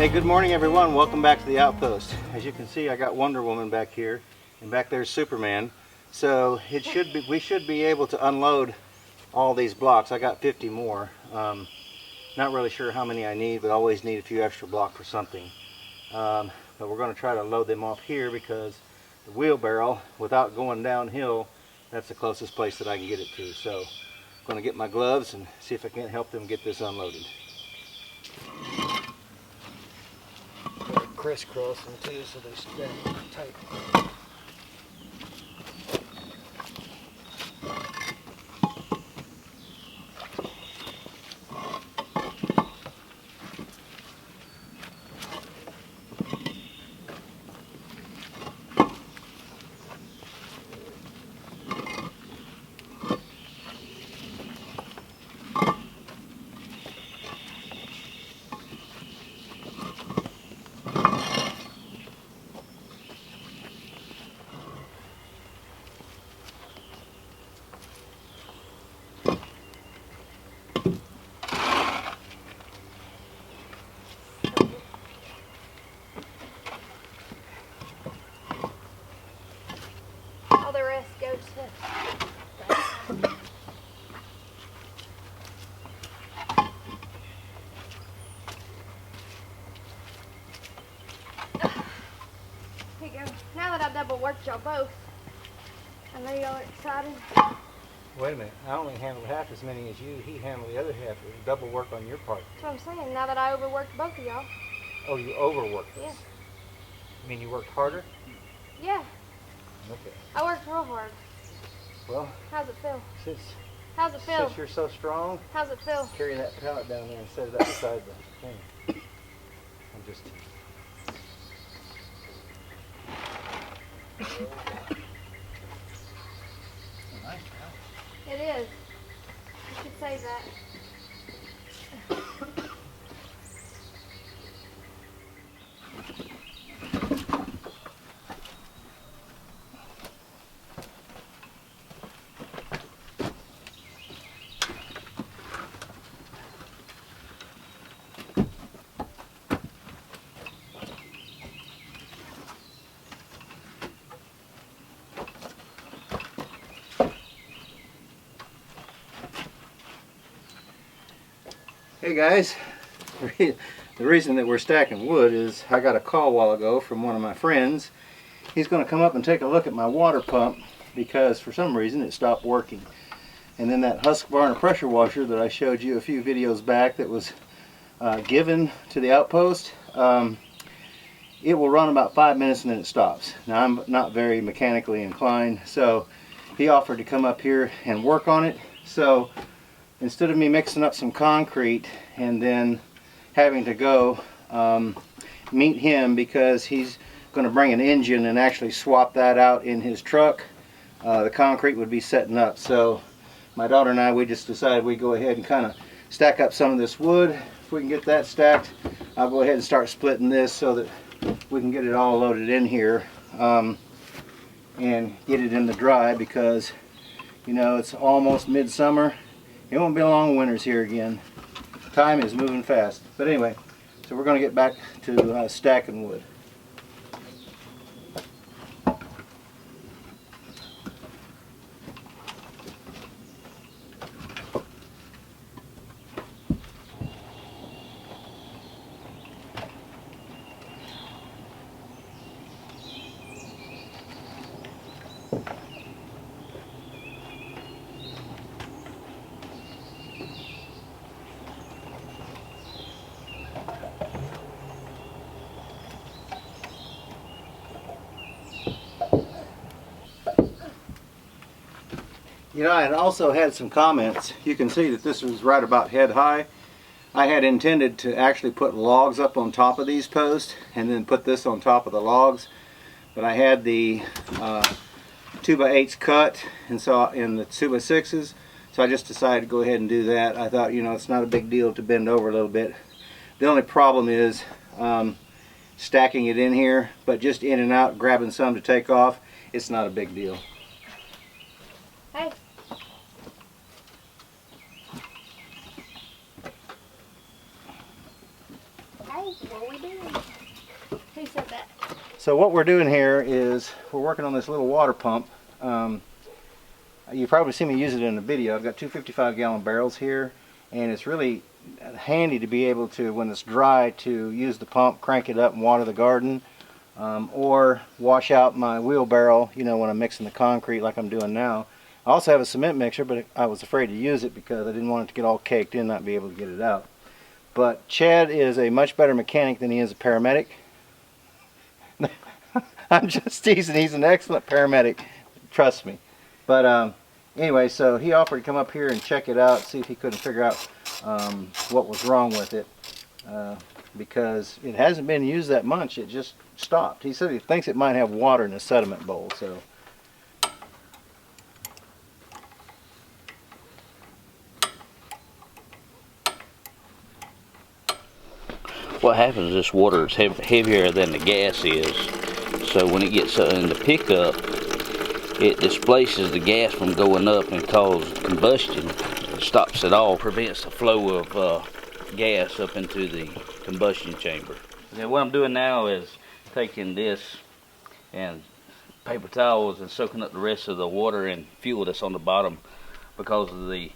Hey, good morning everyone. Welcome back to the Outpost. As you can see, I got Wonder Woman back here, and back there's Superman. So we should be able to unload all these blocks. I got 50 more. Not really sure how many I need, but always need a few extra blocks for something. But we're going to try to load them off here because the wheelbarrow, without going downhill, that's the closest place that I can get it to. So I'm going to get my gloves and see if I can't help them get this unloaded. Crisscross them too so they stay tight. Now that I double worked y'all both, I know y'all are excited. Wait a minute, I only handled half as many as you. He handled the other half. It was double work on your part. That's what I'm saying, now that I overworked both of y'all. Oh, you overworked this? Yeah. You mean you worked harder? Yeah. Okay. I worked real hard. Well, how's it feel? How's it feel? Since you're so strong, how's it feel? Carry that pallet down there and set it up beside the thing. I'm just teasing. Nice pallet. It is. You should save that. Hey guys, the reason that we're stacking wood is I got a call a while ago from one of my friends. He's going to come up and take a look at my water pump because for some reason it stopped working. And then that Husqvarna pressure washer that I showed you a few videos back that was given to the Outpost, it will run about 5 minutes and then it stops. Now I'm not very mechanically inclined, so he offered to come up here and work on it. So instead of me mixing up some concrete and then having to go meet him because he's going to bring an engine and actually swap that out in his truck, the concrete would be setting up. So my daughter and I, we just decided we'd go ahead and kind of stack up some of this wood. If we can get that stacked, I'll go ahead and start splitting this so that we can get it all loaded in here and get it in the dry because, you know, it's almost midsummer. It won't be long winters here again. Time is moving fast. But anyway, so we're going to get back to stacking wood. You know, I had also had some comments. You can see that this was right about head high. I had intended to actually put logs up on top of these posts and then put this on top of the logs, but I had the 2x8s cut and so in the 2x6s, so I just decided to go ahead and do that. I thought, you know, it's not a big deal to bend over a little bit. The only problem is stacking it in here, but just in and out, grabbing some to take off, it's not a big deal. Hey. Hey, what are we doing? So what we're doing here is we're working on this little water pump. You probably see me use it in the video. I've got two 55-gallon barrels here, and it's really handy to be able to, when it's dry, to use the pump, crank it up and water the garden, or wash out my wheelbarrow, you know, when I'm mixing the concrete like I'm doing now. I also have a cement mixer, but I was afraid to use it because I didn't want it to get all caked in, not be able to get it out. But Chad is a much better mechanic than he is a paramedic. I'm just teasing, he's an excellent paramedic, trust me. But anyway, so he offered to come up here and check it out, see if he couldn't figure out what was wrong with it, because it hasn't been used that much. It just stopped. He said he thinks it might have water in the sediment bowl. So what happens is this water is heavier than the gas is, so when it gets in the pickup, it displaces the gas from going up and causes combustion. It stops it all, prevents the flow of gas up into the combustion chamber. Now what I'm doing now is taking this and paper towels and soaking up the rest of the water and fuel that's on the bottom, because of the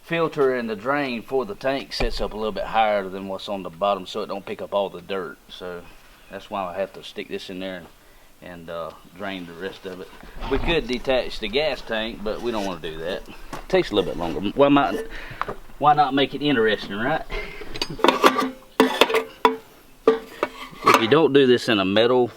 filter and the drain for the tank sets up a little bit higher than what's on the bottom, so it don't pick up all the dirt. So that's why I have to stick this in there and drain the rest of it. We could detach the gas tank, but we don't want to do that. It takes a little bit longer. Why not make it interesting, right? If you don't do this in a metal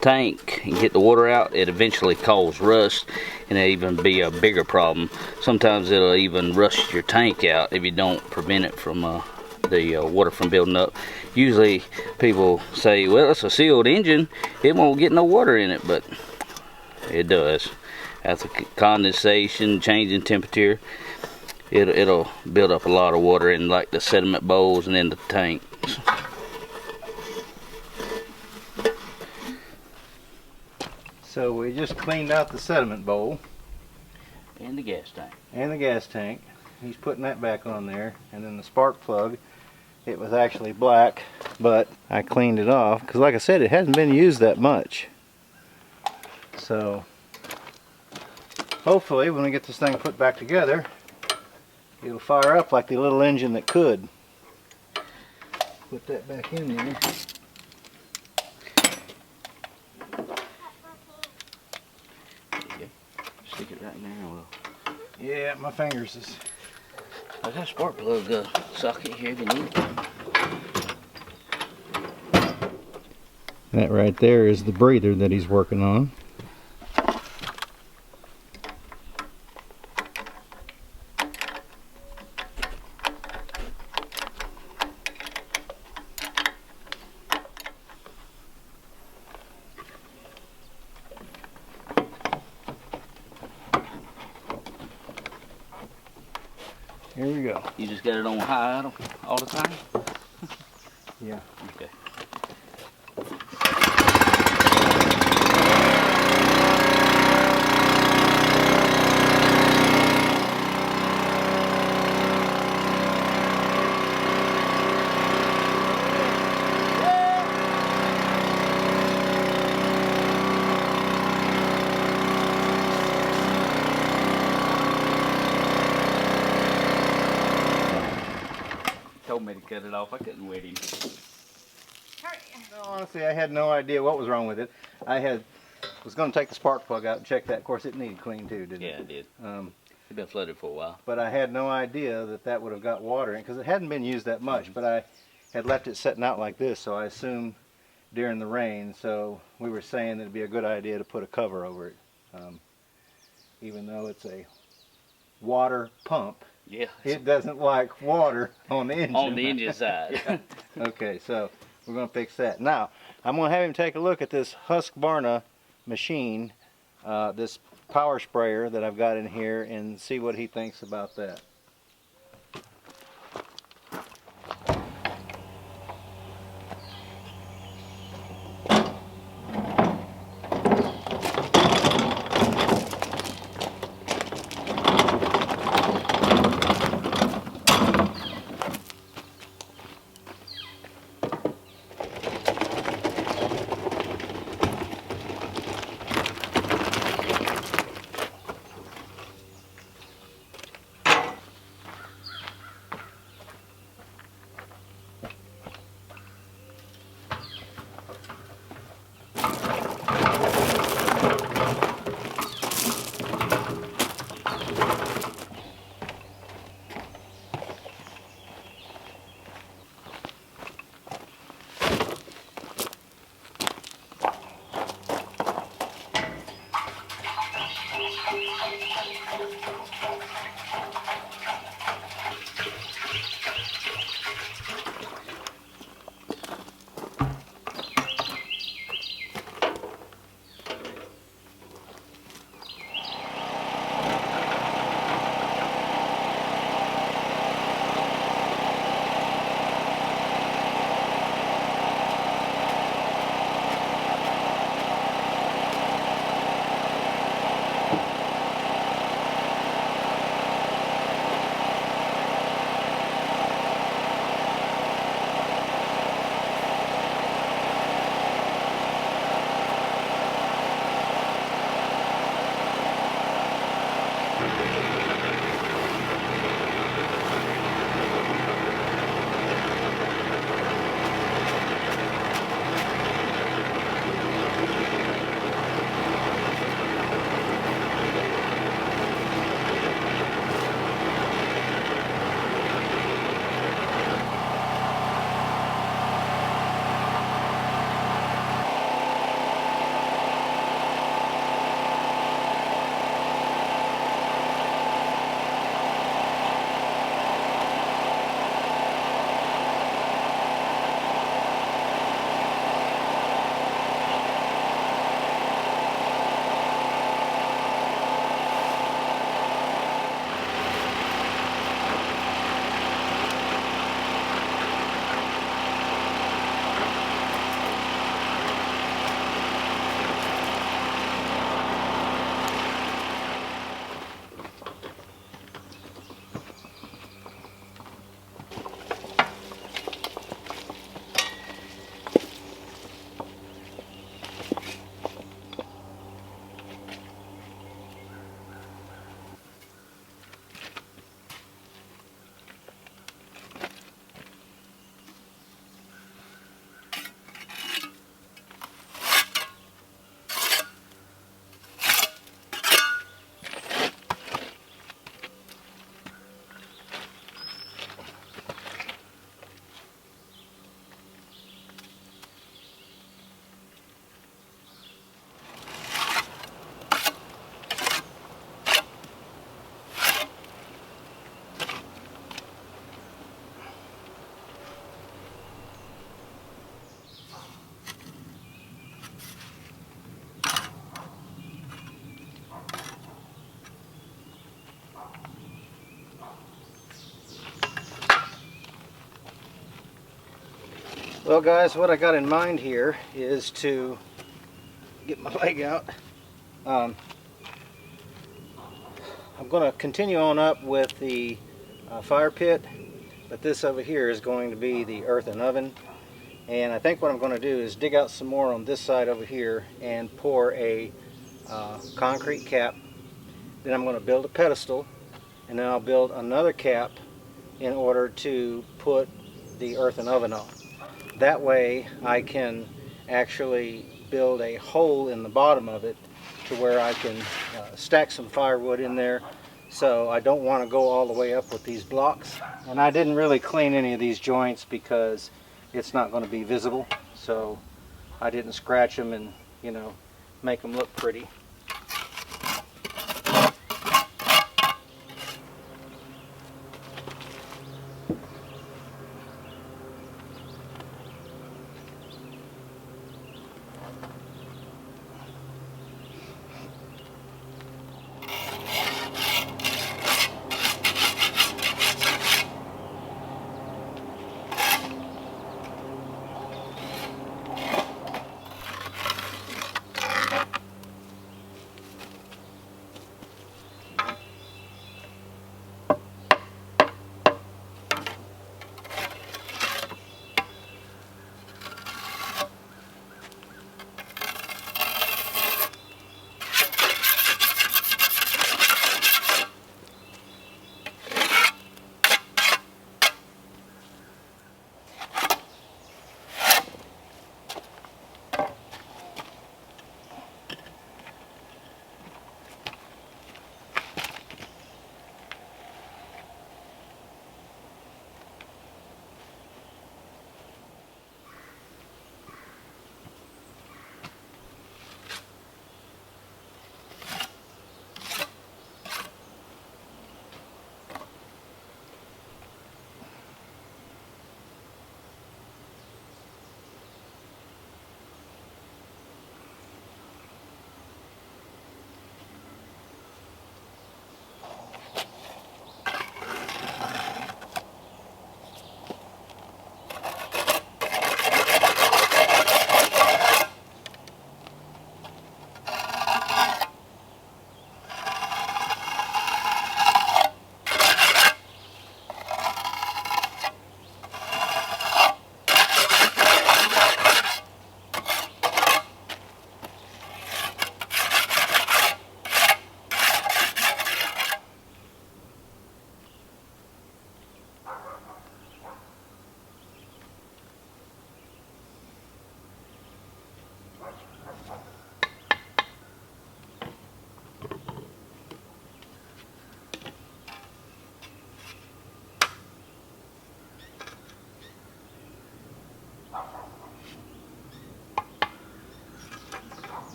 tank and get the water out, it eventually causes rust, and it'll even be a bigger problem. Sometimes it'll even rust your tank out if you don't prevent it from the water from building up. Usually people say, well, it's a sealed engine, it won't get no water in it, but it does. After condensation, changing temperature, it'll build up a lot of water in like the sediment bowls and in the tanks. So we just cleaned out the sediment bowl. And the gas tank. And the gas tank. He's putting that back on there. And then the spark plug, it was actually black, but I cleaned it off because, like I said, it hasn't been used that much. So hopefully when we get this thing put back together, it'll fire up like the little engine that could. Put that back in there. Stick it right in there. Well, Yeah, my fingers is... I got a spark plug socket here if you need it. That right there is the breather that he's working on. Here we go. You just got it on high all the time? Yeah. Okay. Told me to cut it off. I couldn't wait him. No, honestly, I had no idea what was wrong with it. Was going to take the spark plug out and check that. Of course, it needed clean too, didn't it? Yeah, it did. It's been flooded for a while. But I had no idea that that would have got water in, because it hadn't been used that much. But I had left it sitting out like this, so I assumed during the rain. So we were saying that it'd be a good idea to put a cover over it, even though it's a water pump. Yeah. It doesn't like water on the engine. On the engine side. Yeah. Okay, so we're going to fix that. Now, I'm going to have him take a look at this Husqvarna machine, this power sprayer that I've got in here, and see what he thinks about that. Well guys, what I got in mind here is to get my leg out. I'm going to continue on up with the fire pit, but this over here is going to be the earthen oven. And I think what I'm going to do is dig out some more on this side over here and pour a concrete cap. Then I'm going to build a pedestal, and then I'll build another cap in order to put the earthen oven on. That way I can actually build a hole in the bottom of it to where I can stack some firewood in there. So I don't want to go all the way up with these blocks. And I didn't really clean any of these joints because it's not going to be visible. So I didn't scratch them and, you know, make them look pretty.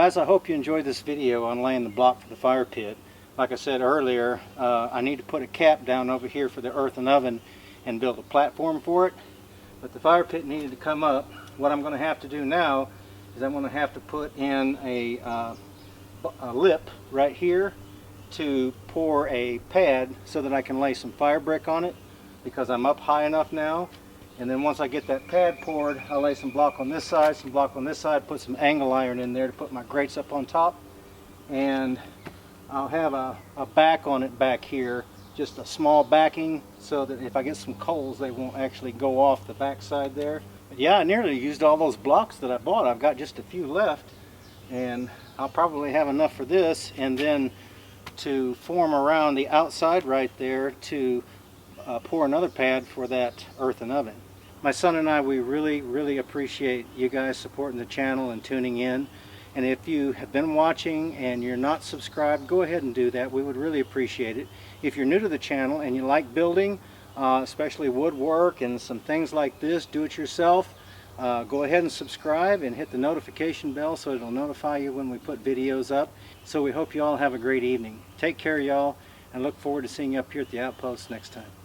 guys, I hope you enjoyed this video on laying the block for the fire pit. Like I said earlier, I need to put a cap down over here for the earthen oven and build a platform for it. But the fire pit needed to come up. What I'm going to have to do now is I'm going to have to put in a lip right here to pour a pad so that I can lay some fire brick on it, because I'm up high enough now. And then once I get that pad poured, I'll lay some block on this side, some block on this side, put some angle iron in there to put my grates up on top. And I'll have a back on it back here, just a small backing, so that if I get some coals, they won't actually go off the back side there. But yeah, I nearly used all those blocks that I bought. I've got just a few left, and I'll probably have enough for this, and then to form around the outside right there to pour another pad for that earthen oven. My son and I, we really appreciate you guys supporting the channel and tuning in. And if you have been watching and you're not subscribed, go ahead and do that. We would really appreciate it. If you're new to the channel and you like building, especially woodwork and some things like this, do it yourself, go ahead and subscribe and hit the notification bell so it'll notify you when we put videos up. So we hope you all have a great evening. Take care, y'all, and look forward to seeing you up here at the Outpost next time.